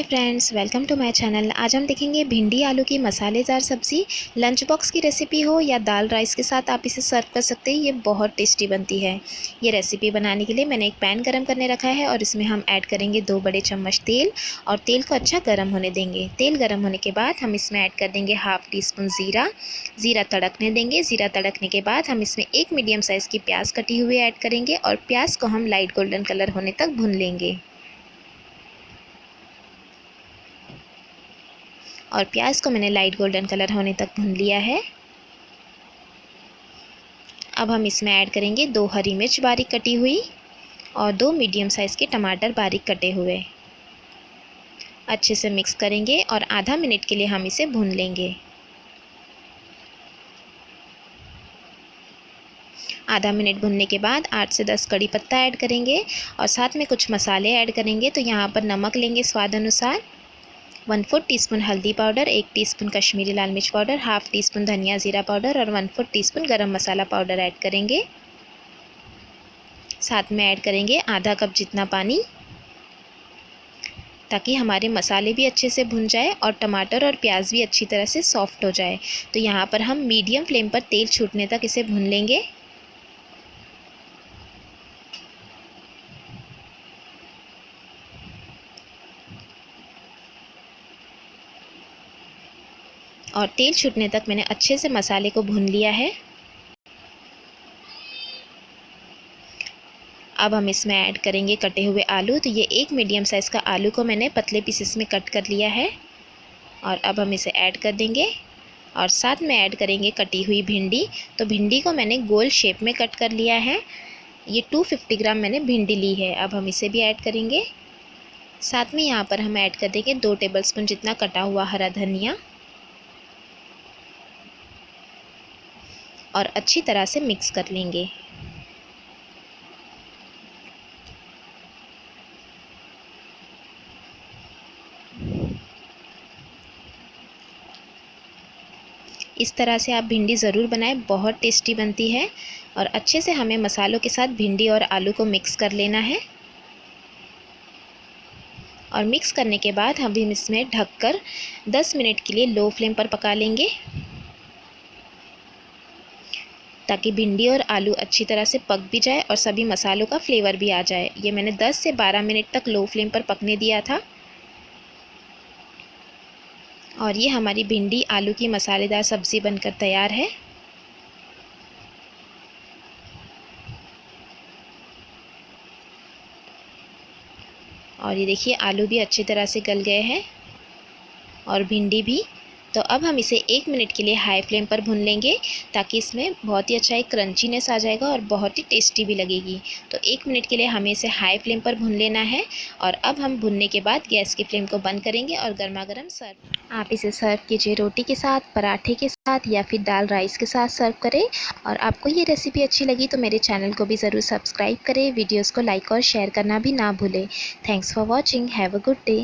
Friends, welcome to my channel. आज हम देखेंगे भिंडी आलू की मसालेदार सब्ज़ी। लंच बॉक्स की रेसिपी हो या दाल राइस के साथ आप इसे सर्व कर सकते हैं। ये बहुत टेस्टी बनती है। ये रेसिपी बनाने के लिए मैंने एक पैन गरम करने रखा है और इसमें हम ऐड करेंगे 2 बड़े चम्मच तेल और तेल को अच्छा गर्म होने देंगे। तेल गर्म होने के बाद हम इसमें ऐड कर देंगे हाफ़ टी स्पून ज़ीरा तड़कने देंगे। ज़ीरा तड़कने के बाद हम इसमें एक मीडियम साइज़ की प्याज कटी हुई ऐड करेंगे और प्याज को हम लाइट गोल्डन कलर होने तक भून लेंगे। और प्याज को मैंने लाइट गोल्डन कलर होने तक भून लिया है। अब हम इसमें ऐड करेंगे 2 हरी मिर्च बारीक कटी हुई और 2 मीडियम साइज़ के टमाटर बारीक कटे हुए। अच्छे से मिक्स करेंगे और आधा मिनट के लिए हम इसे भून लेंगे। आधा मिनट भुनने के बाद 8 से 10 कड़ी पत्ता ऐड करेंगे और साथ में कुछ मसाले ऐड करेंगे। तो यहाँ पर नमक लेंगे स्वाद अनुसार, 1/4 टीस्पून हल्दी पाउडर, 1 टीस्पून कश्मीरी लाल मिर्च पाउडर, हाफ़ टी स्पून धनिया ज़ीरा पाउडर और 1/4 टीस्पून गरम मसाला पाउडर ऐड करेंगे। साथ में ऐड करेंगे आधा कप जितना पानी, ताकि हमारे मसाले भी अच्छे से भुन जाए और टमाटर और प्याज भी अच्छी तरह से सॉफ्ट हो जाए। तो यहाँ पर हम मीडियम फ्लेम पर तेल छूटने तक इसे भून लेंगे। और तेल छूटने तक मैंने अच्छे से मसाले को भून लिया है। अब हम इसमें ऐड करेंगे कटे हुए आलू। तो ये एक मीडियम साइज़ का आलू को मैंने पतले पीसेस में कट कर लिया है और अब हम इसे ऐड कर देंगे और साथ में ऐड करेंगे कटी हुई भिंडी। तो भिंडी को मैंने गोल शेप में कट कर लिया है। ये 250 ग्राम मैंने भिंडी ली है। अब हम इसे भी ऐड करेंगे। साथ में यहाँ पर हम ऐड कर देंगे 2 टेबलस्पून जितना कटा हुआ हरा धनिया और अच्छी तरह से मिक्स कर लेंगे। इस तरह से आप भिंडी ज़रूर बनाएं, बहुत टेस्टी बनती है। और अच्छे से हमें मसालों के साथ भिंडी और आलू को मिक्स कर लेना है। और मिक्स करने के बाद हम इसमें ढककर 10 मिनट के लिए लो फ्लेम पर पका लेंगे, ताकि भिंडी और आलू अच्छी तरह से पक भी जाए और सभी मसालों का फ्लेवर भी आ जाए। ये मैंने 10 से 12 मिनट तक लो फ्लेम पर पकने दिया था। और ये हमारी भिंडी आलू की मसालेदार सब्ज़ी बनकर तैयार है। और ये देखिए आलू भी अच्छी तरह से गल गए हैं और भिंडी भी। तो अब हम इसे 1 मिनट के लिए हाई फ्लेम पर भून लेंगे, ताकि इसमें बहुत ही अच्छा एक क्रंचीनेस आ जाएगा और बहुत ही टेस्टी भी लगेगी। तो 1 मिनट के लिए हमें इसे हाई फ्लेम पर भून लेना है। और अब हम भुनने के बाद गैस की फ्लेम को बंद करेंगे और गर्मा गर्म सर्व। आप इसे सर्व कीजिए रोटी के साथ, पराठे के साथ या फिर दाल राइस के साथ सर्व करें। और आपको ये रेसिपी अच्छी लगी तो मेरे चैनल को भी ज़रूर सब्सक्राइब करें। वीडियोज़ को लाइक और शेयर करना भी ना भूलें। Thanks for watching. Have a good day.